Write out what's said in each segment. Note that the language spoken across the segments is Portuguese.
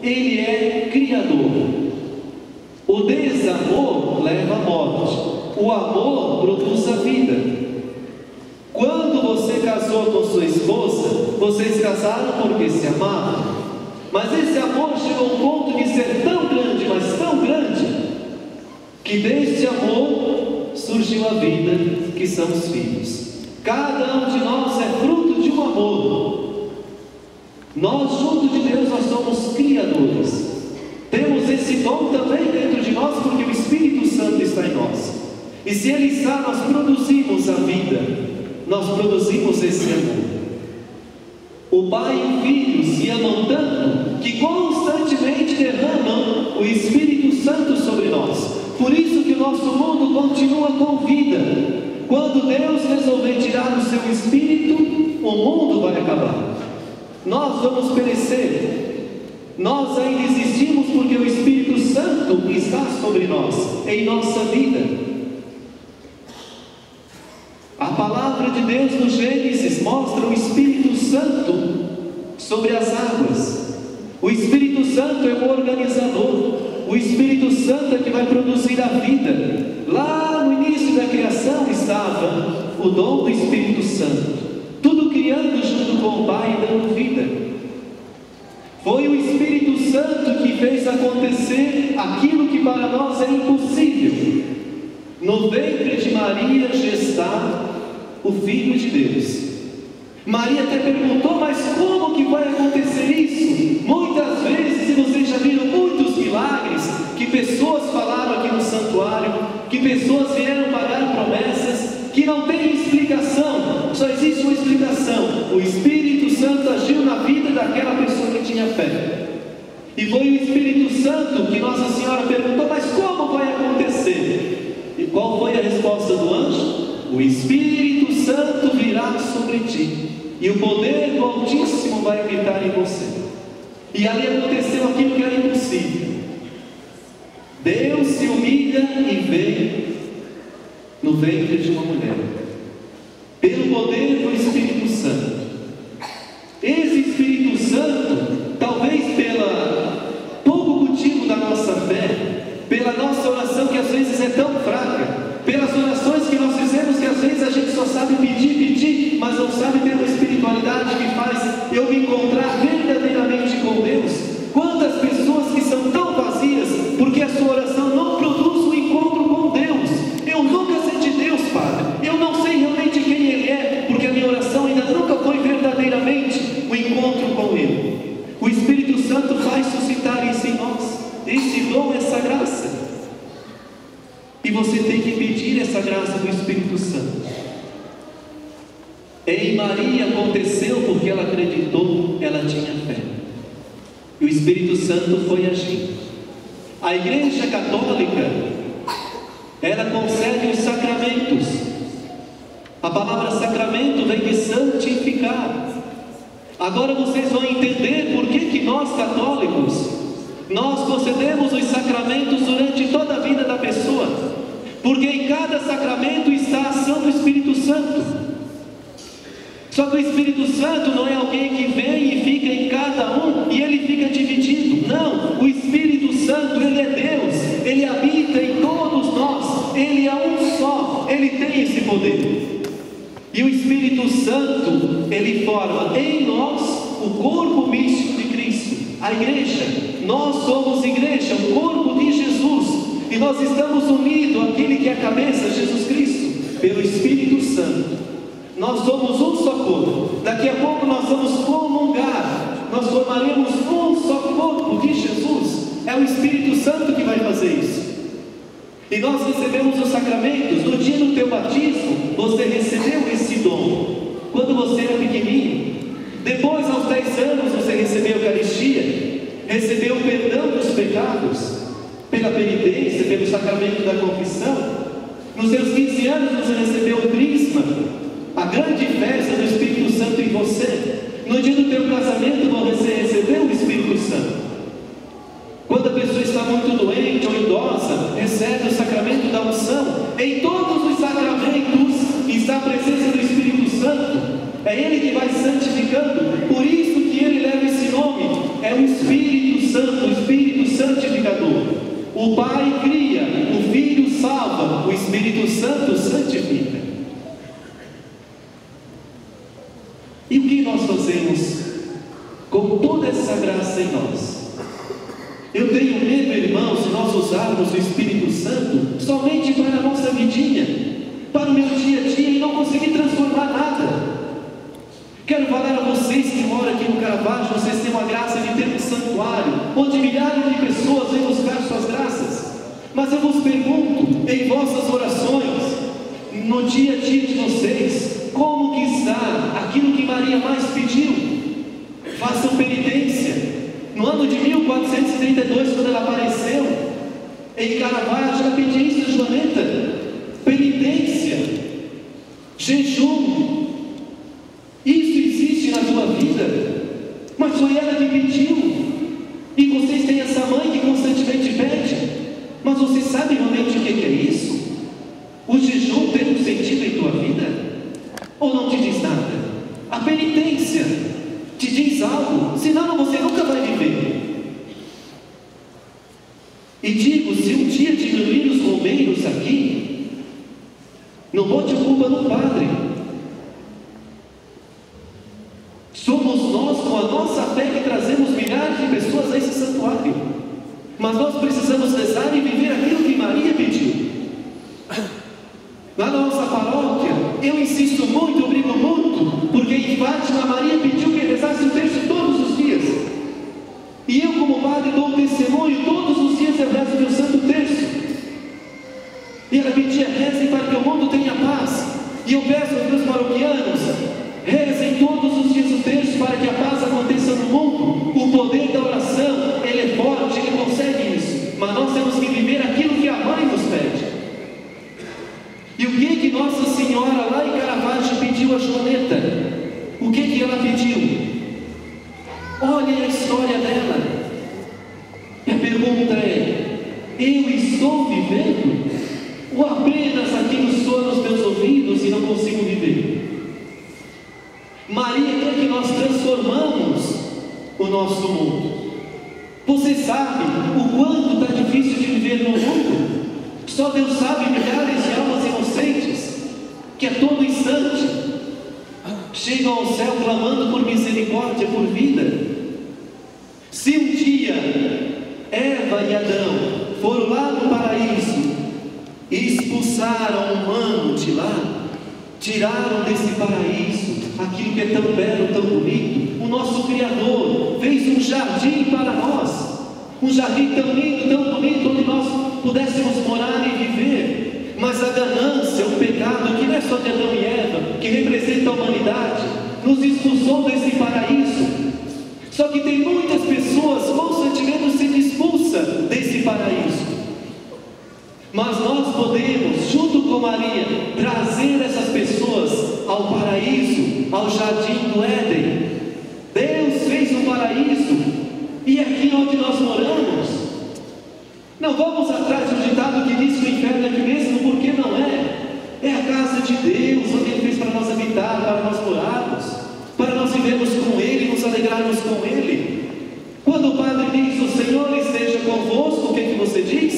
Ele é Criador. O desamor leva à morte, o amor produz a vida. Quando você casou com sua esposa, vocês casaram porque se amavam. Mas esse amor chegou a um ponto de ser tão grande, mas tão grande, que deste amor surgiu a vida, que são os filhos. Cada um de nós é fruto de um amor. Nós, junto de Deus, nós somos criadores. Temos esse dom também dentro de nós, porque o Espírito Santo está em nós. E se Ele está, nós produzimos a vida, nós produzimos esse amor. O Pai e o Filho se amam tanto que constantemente derramam o Espírito Santo sobre nós. Por isso que o nosso mundo continua com vida. Quando Deus resolver tirar o seu Espírito, o mundo vai acabar. Nós vamos perecer. Nós ainda existimos porque o Espírito Santo está sobre nós, em nossa vida. A palavra de Deus no Gênesis mostra o Espírito Santo sobre as águas. O Espírito Santo é o organizador. O Espírito Santo é que vai produzir a vida. Lá no início da criação estava o dom do Espírito Santo, tudo criando junto com o Pai e dando vida. Foi o Espírito Santo que fez acontecer aquilo que para nós é impossível. No ventre de Maria gestar o Filho de Deus. Maria até perguntou, mas como que vai acontecer isso? Muitas vezes, e vocês já viram muitos milagres, que pessoas falaram aqui no santuário, que pessoas vieram pagar promessas, que não tem explicação, só existe uma explicação: o Espírito Santo agiu na vida daquela pessoa que tinha fé. E foi o Espírito Santo que Nossa Senhora perguntou, mas como vai acontecer? E qual foi a resposta do anjo? O Espírito Santo virá sobre ti, e o poder do Altíssimo vai habitar em você. E ali aconteceu aquilo que era impossível. Deus se humilha e vem no ventre de uma mulher, pelo poder do Espírito Santo. Esse Espírito Santo, talvez pela pouco motivo da nossa fé, pela nossa oração que às vezes é tão fraca, pelas orações que nós fizemos que às vezes a gente só sabe pedir, mas não sabe ter uma espiritualidade que faz eu me encontrar verdadeiramente com Deus. Quantas pessoas que são tão vazias porque a sua oração não produz um encontro com Deus. Eu nunca senti Deus, Padre, eu não sei realmente quem Ele é, porque a minha oração ainda nunca foi verdadeiramente o encontro com Ele. O Espírito Santo faz suscitar isso em nós, esse dom, essa graça. E você tem que pedir essa graça do Espírito Santo. Em Maria aconteceu porque ela acreditou, ela tinha fé. E o Espírito Santo foi agir. A Igreja Católica, ela concede os sacramentos. A palavra sacramento vem de santificar. Agora vocês vão entender por que nós católicos, nós concedemos os sacramentos durante toda a vida da pessoa. Porque em cada sacramento está a ação do Espírito Santo. Só que o Espírito Santo não é alguém que vem e fica em cada um e ele fica dividido. Não, o Espírito Santo, ele é Deus, ele habita em todos nós, ele é um só, ele tem esse poder. E o Espírito Santo, ele forma em nós o corpo místico de Cristo, a igreja. Nós somos igreja, o corpo de Jesus. E nós estamos unidos àquele que é a cabeça, Jesus Cristo, pelo Espírito Santo. Nós somos um só corpo. Daqui a pouco nós vamos comungar, nós formaremos um só corpo de Jesus. É o Espírito Santo que vai fazer isso. E nós recebemos os sacramentos. No dia do teu batismo, você recebeu esse dom quando você era pequenininho. Depois, aos 10 anos, você recebeu a Eucaristia, recebeu o perdão dos pecados pela penitência, pelo sacramento da confissão. Nos seus 15 anos você recebeu o crisma, a grande festa do Espírito Santo em você. No dia do teu casamento você recebeu o Espírito Santo. Quando a pessoa está muito doente ou idosa, recebe o sacramento da unção. Em todos os sacramentos está a presença do Espírito Santo. É Ele que vai santificando. Por isso que Ele leva esse nome. É o Espírito Santo, O Pai cria, o Filho salva, o Espírito Santo santifica. E o que nós fazemos com toda essa graça em nós? Eu tenho medo, irmãos, de nós usarmos o Espírito Santo somente para a nossa vidinha, para o meu dia a dia, e não conseguir transformar nada. Quero falar a vocês que moram aqui no Caravaggio, vocês têm uma graça de ter um santuário, onde milhares de pessoas vêm buscar suas graças. Mas eu vos pergunto, em vossas orações, no dia a dia de vocês, como que está aquilo que Maria mais pediu? Façam penitência. No ano de 1432, quando ela apareceu em Caravaggio, ela pedia isso a Joaneta: penitência, jejum. Isso existe na tua vida, mas foi ela que pediu. E vocês têm essa mãe que constantemente pede, mas você sabe realmente o que é isso? O jejum tem um sentido em tua vida? Ou não te diz nada? A penitência te diz algo, senão você nunca vai viver. E digo, se um dia diminuir os romeiros aqui, não bote a culpa no padre. Somos nós, com a nossa fé, que trazemos milhares de pessoas a esse santuário. Mas nós precisamos rezar e viver aquilo que Maria pediu. Lá na nossa paróquia, eu insisto muito, eu brigo muito, porque em Fátima Maria pediu que rezasse o terço todos os dias. E eu, como padre, dou testemunho, todos os dias eu rezo meu santo terço. E ela pedia: rezem para que o mundo tenha paz. E eu peço aos meus paroquianos: rezem todos os dias o terço para que a paz aconteça no mundo. O poder da oração, ele é forte, ele consegue isso. Mas nós temos que viver aquilo que a mãe nos pede. E o que Nossa Senhora lá em Caravaggio pediu a Joaneta? O que ela pediu? Olhem a história dela. E a pergunta é: eu estou vivendo? Ou apenas aquilo soa nos meus ouvidos e não consigo viver? Maria quer que nós transformamos o nosso mundo. Você sabe o quanto está difícil de viver no mundo? Só Deus sabe, milhares de almas inocentes que a todo instante chegam ao céu clamando por misericórdia, por vida. Se um dia Eva e Adão foram lá no paraíso e expulsaram o humano de lá, tiraram desse paraíso aquilo que é tão belo, tão bonito, o nosso Criador fez um jardim para nós, um jardim tão lindo, tão bonito, onde nós pudéssemos morar e viver. Mas a ganância, o pecado, que não é só de Adão e Eva, que representa a humanidade, nos expulsou desse paraíso. Só que tem muitas pessoas constantemente sendo expulsas desse paraíso. Mas nós podemos, junto com Maria, trazer essas pessoas ao paraíso, ao jardim do Éden. Deus fez um paraíso, e aqui onde nós moramos, não vamos atrás de um ditado que diz que o inferno é aqui mesmo, porque não é. É a casa de Deus, onde Ele fez para nós habitar, para nós morarmos, para nós vivermos com Ele, nos alegrarmos com Ele. Quando o Padre diz: o Senhor esteja convosco, o que é que você diz?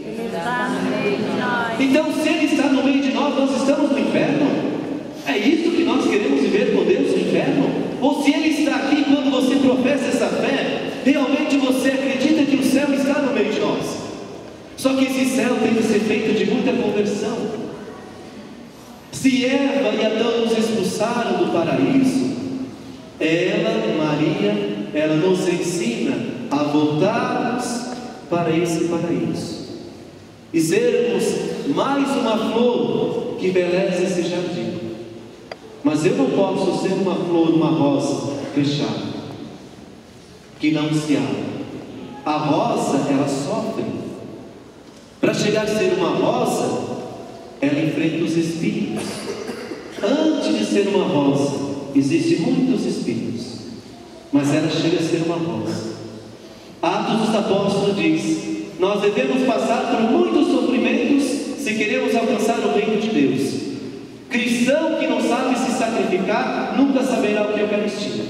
Ele está no meio de nós. Então, se Ele está no meio de nós, nós estamos no inferno? É isso que nós queremos viver com Deus, no inferno? Ou se Ele está aqui, quando você professa essa fé, realmente você acredita que o céu está no meio de nós? Só que esse céu tem que ser feito de muita conversão. Se Eva e Adão nos expulsaram do paraíso, Maria, ela nos ensina a voltarmos para esse paraíso e sermos mais uma flor que embeleza esse jardim. Mas eu não posso ser uma flor, uma rosa fechada, que não se abre. A rosa, ela sofre. Para chegar a ser uma rosa, ela enfrenta os espinhos. Antes de ser uma rosa, existem muitos espinhos, mas ela chega a ser uma rosa. Atos dos Apóstolos diz: nós devemos passar por muitos sofrimentos se queremos alcançar o reino de Deus. Cristão que não sabe se sacrificar nunca saberá o que é Eucaristia,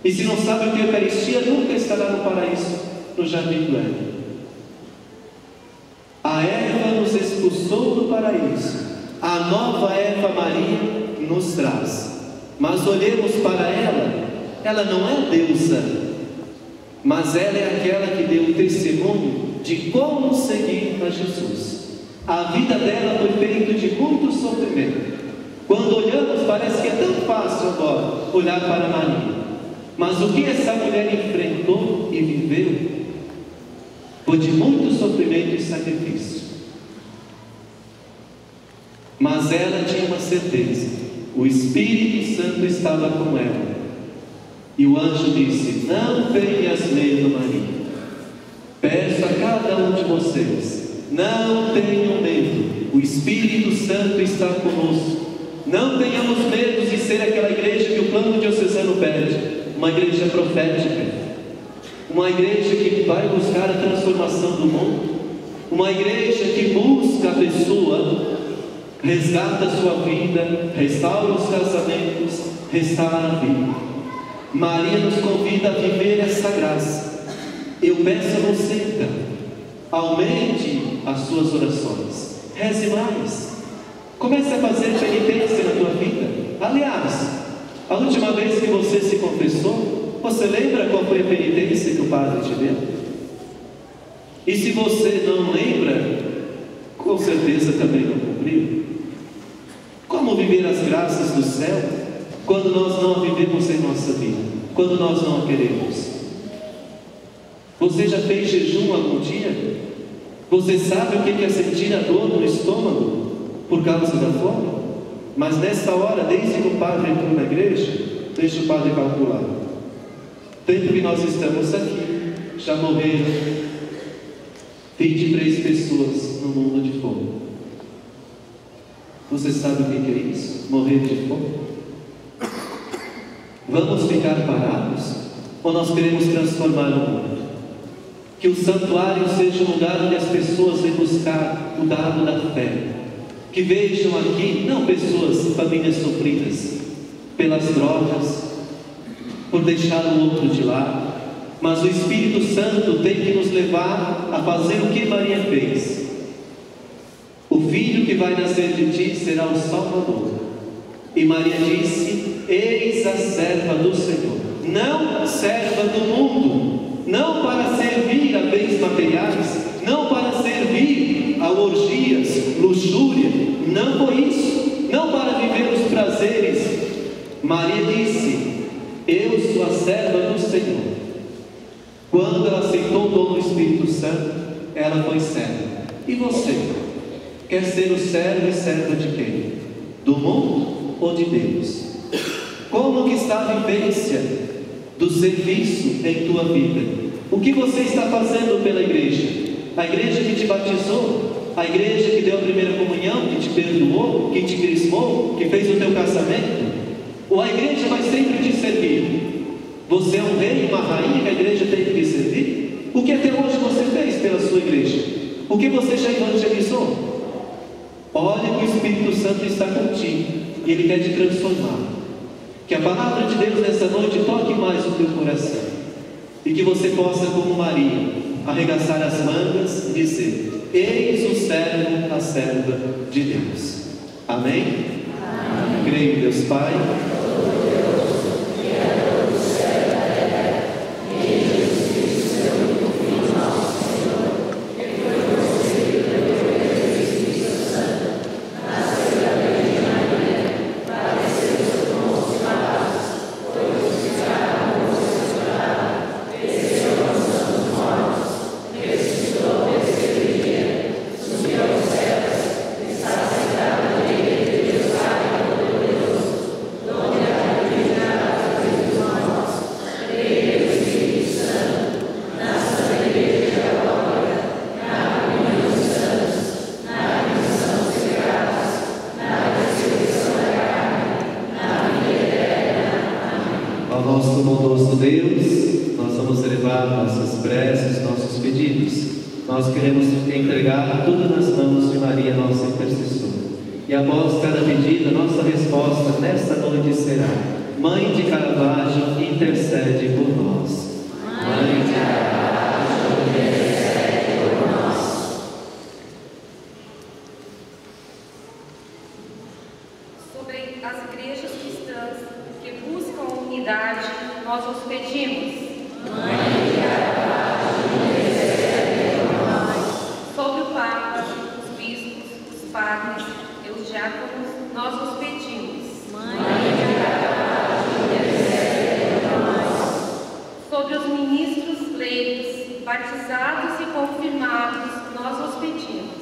e se não sabe o que é Eucaristia nunca estará no paraíso, no jardim do Éden. para isso. A nova Eva Maria nos traz. Mas olhemos para ela não é deusa, mas ela é aquela que deu o testemunho de como seguir a Jesus. A vida dela foi feita de muito sofrimento. Quando olhamos, parece que é tão fácil agora olhar para Maria. Mas o que essa mulher enfrentou e viveu foi de muito sofrimento e sacrifício. Mas ela tinha uma certeza: o Espírito Santo estava com ela. E o anjo disse: não tenhas medo, Maria. Peço a cada um de vocês, não tenham medo. O Espírito Santo está conosco. Não tenhamos medo de ser aquela igreja que o plano diocesano pede, uma igreja profética, uma igreja que vai buscar a transformação do mundo, uma igreja que busca a pessoa, resgata a sua vida, restaura os casamentos, restaura a vida. Maria nos convida a viver essa graça. Eu peço a você, então, aumente as suas orações, reze mais, comece a fazer penitência na tua vida. Aliás, a última vez que você se confessou, você lembra qual foi a penitência que o Padre te deu? E se você não lembra, com certeza também não cumpriu. Como viver as graças do céu quando nós não a vivemos em nossa vida, quando nós não a queremos? Você já fez jejum algum dia? Você sabe o que é sentir a dor no estômago por causa da fome? Mas nessa hora, desde que o Padre entrou na igreja, deixa o Padre calcular. Tempo que nós estamos aqui, já morreram 23 pessoas no mundo de fome. Você sabe o que é isso? Morrer de fome? Vamos ficar parados? Ou nós queremos transformar o mundo? Que o santuário seja um lugar onde as pessoas vêm buscar o dado da fé. Que vejam aqui, não pessoas, famílias sofridas pelas drogas, por deixar o outro de lado, mas o Espírito Santo tem que nos levar a fazer o que Maria fez. O filho que vai nascer de ti será o Salvador. E Maria disse: eis a serva do Senhor. Não serva do mundo, não para servir a bens materiais, não para servir a orgias, luxúria, não foi isso, não para viver os prazeres. Maria disse: eu sou a serva do Senhor. Quando ela aceitou o dom do Espírito Santo, ela foi serva. E você? Quer ser o servo e serva de quem? Do mundo ou de Deus? Como que está a vivência do serviço em tua vida? O que você está fazendo pela igreja? A igreja que te batizou? A igreja que deu a primeira comunhão, que te perdoou, que te crismou, que fez o teu casamento? Ou a igreja vai sempre te servir? Você é um rei, uma rainha que a igreja tem que te servir? O que até hoje você fez pela sua igreja? O que você já evangelizou? Olha que o Espírito Santo está contigo e Ele quer te transformar. Que a palavra de Deus nessa noite toque mais o teu coração e que você possa, como Maria, arregaçar as mangas e dizer: eis o servo, a serva de Deus. Amém? Amém. Creio em Deus Pai, nosso bondoso Deus, nós vamos elevar nossas preces, nossos pedidos. Nós queremos entregar tudo nas mãos de Maria, nossa intercessora. E após cada pedido, nossa resposta nesta noite será: Mãe de Caravaggio, intercede por nós. Mãe de Caravaggio, intercede por nós. ministros leigos, batizados e confirmados, nós os pedimos.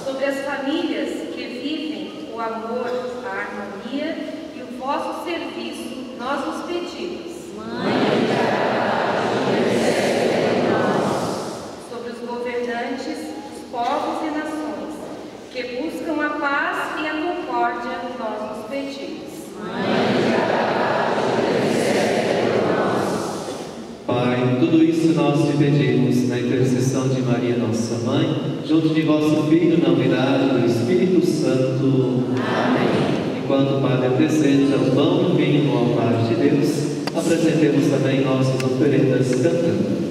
Sobre as famílias que vivem o amor, a harmonia e o vosso serviço, nós os pedimos. Sobre os governantes, os povos e nações que buscam a paz e a concórdia, nós os pedimos. Pai, tudo isso nós te pedimos na intercessão de Maria, nossa Mãe, junto de vosso Filho, na unidade do Espírito Santo. Amém. Enquanto o Padre apresenta o pão e o vinho no altar de Deus, apresentemos também nossas oferendas cantando.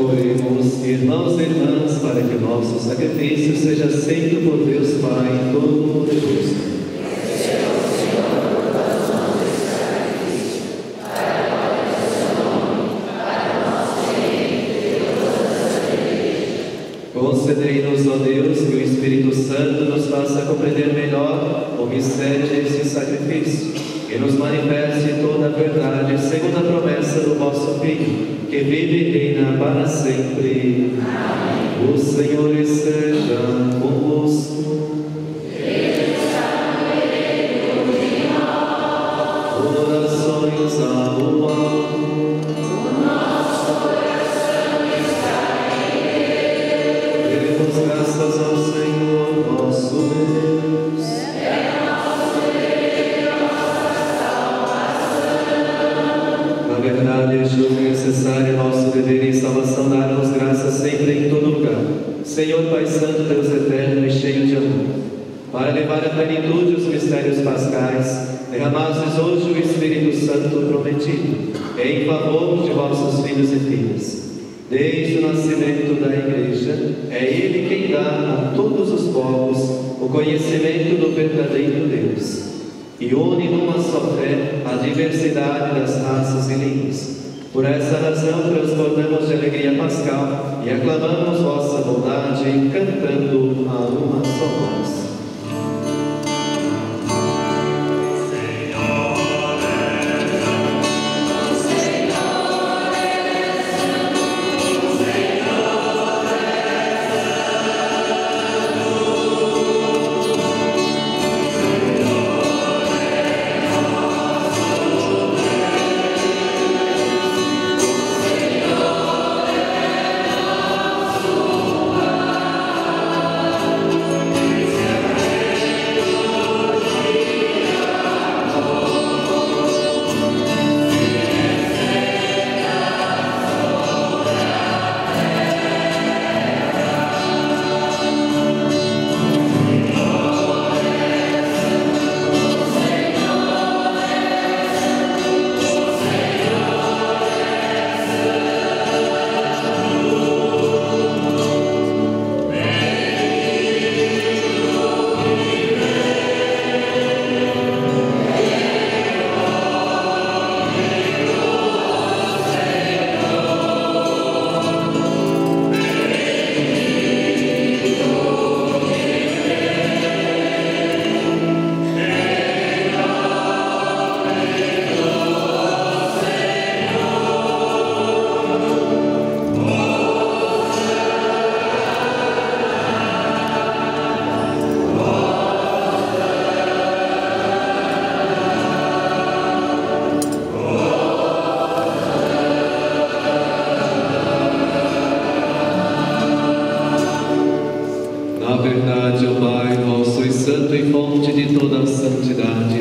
Oremos, irmãos e irmãs, para que o nosso sacrifício seja aceito por Deus Pai Todo-Poderoso. Concedei-nos, ó Deus, que o Espírito Santo nos faça compreender melhor o mistério desse sacrifício e nos manifeste toda a verdade, segundo a promessa do vosso Filho, que vive e reina para sempre. Amém. O Senhor esteja convosco. Orações ao alto. O nosso coração está em Deus. Demos graças ao Senhor nosso Deus. É nosso dever e nossa salvação. Na verdade, é justo e necessário nosso dever e salvação dar-nos graças sempre em todo lugar. Senhor Pai Santo, Deus eterno e cheio de amor, para levar à plenitude os mistérios pascais, derramastes hoje o Espírito Santo prometido, em favor de vossos filhos e filhas. Desde o nascimento da Igreja, é Ele quem dá a todos os povos o conhecimento do verdadeiro Deus, e une numa só fé a diversidade das raças e línguas. Por essa razão, transbordamos de alegria pascal e aclamamos vossa bondade, cantando a uma só voz.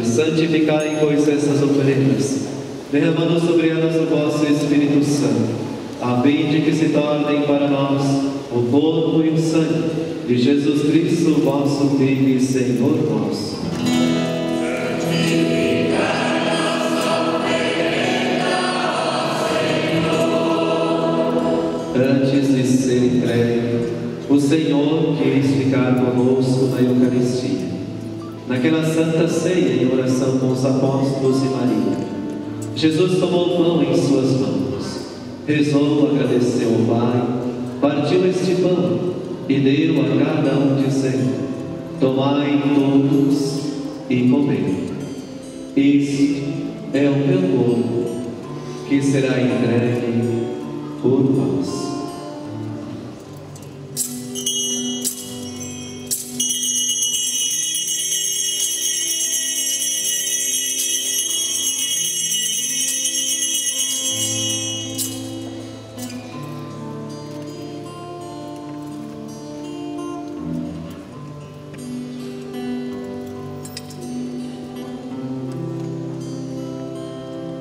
Santificai, pois, essas oferendas, derramando sobre elas o vosso Espírito Santo, a fim de que se tornem para nós o corpo e o sangue de Jesus Cristo, vosso Filho e Senhor nosso. Antes de ser entregue, o Senhor quis ficar conosco na Eucaristia. Naquela santa ceia, em oração com os apóstolos e Maria, Jesus tomou o pão em suas mãos, rezou, agradeceu ao Pai, partiu este pão e deu a cada um, dizendo: tomai todos e comei. Este é o meu corpo, que será entregue por vós.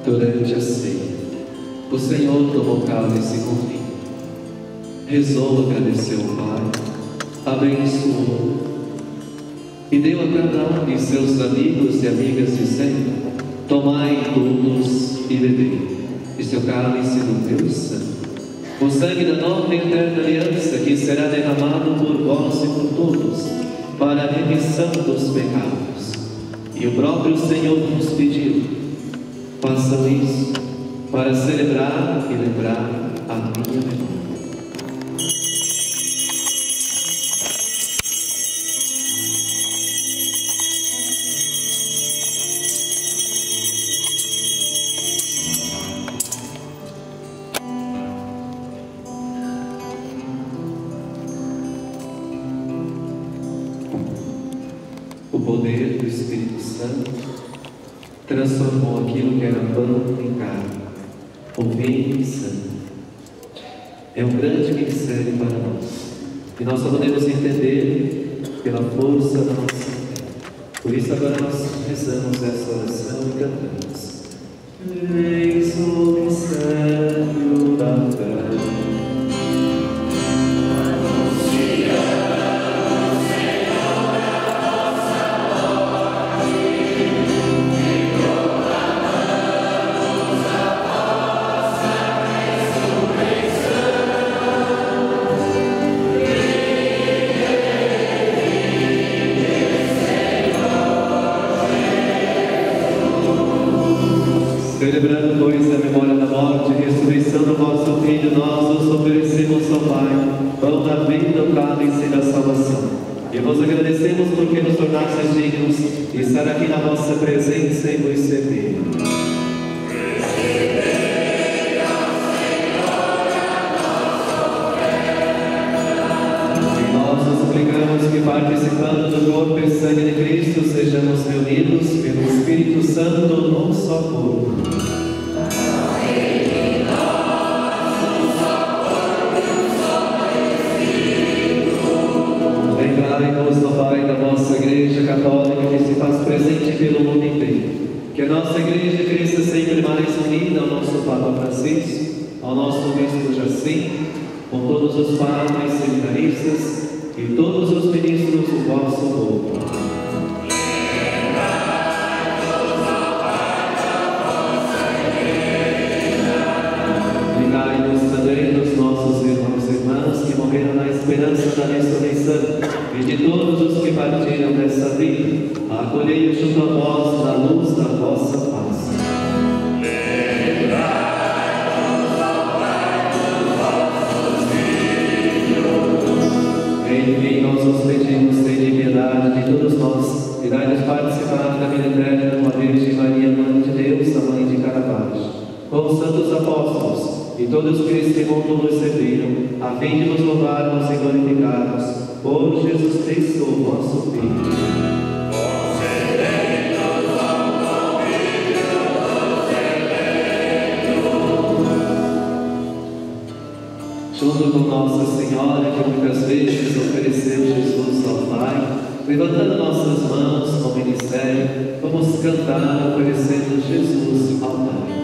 Durante a ceia, o Senhor tomou cálice com vinho, rezou, agradeceu ao Pai, abençoou e deu a cada um de seus amigos e amigas, dizendo: tomai todos e bebei, este é o cálice do meu sangue, o sangue da nova e eterna aliança, que será derramado por vós e por todos, para a remissão dos pecados. E o próprio Senhor nos pediu: façam isso para celebrar e lembrar a minha memória. poder do Espírito Santo, transformou aquilo que era pão em carne, o vinho em sangue. É um grande mistério para nós, e nós só podemos entender pela força da nossa fé. Por isso agora nós rezamos essa oração e cantamos. Eis o mistério da fé. Celebrando, pois, a memória da morte e ressurreição do vosso Filho, nós os oferecemos ao Pai, pão da vida, o cálice da salvação. E vos agradecemos porque nos tornastes dignos de estar aqui na vossa presença e vos servir. E nós nos suplicamos que, participando do corpo e sangue de Cristo, sejamos reunidos pelo Espírito Santo num só corpo. Lembrai-nos, ó Pai, da vossa Igreja Católica que se faz presente pelo mundo inteiro. Que a nossa Igreja cresça sempre mais unida ao nosso Papa Francisco, ao nosso Bispo Jacinto, com todos os padres, seminaristas e todos os ministros do vosso povo. Lembrai-nos também dos nossos irmãos e irmãs que morreram na esperança da ressurreição e de todos os que partiram dessa vida. Acolhei-os junto a vós na luz da vossa paz. Enfim, nós os pedimos, tende piedade de todos nós e dai-nos participar da vida eterna com a Virgem Maria, Mãe de Deus, a Mãe de Caravaggio, com os santos apóstolos e todos que neste mundo nos serviram, a fim de nos louvarmos e glorificarmos por Jesus Cristo, vosso Filho. Junto com Nossa Senhora, que muitas vezes ofereceu Jesus ao Pai, levantando nossas mãos no ministério, vamos cantar oferecendo Jesus ao Pai.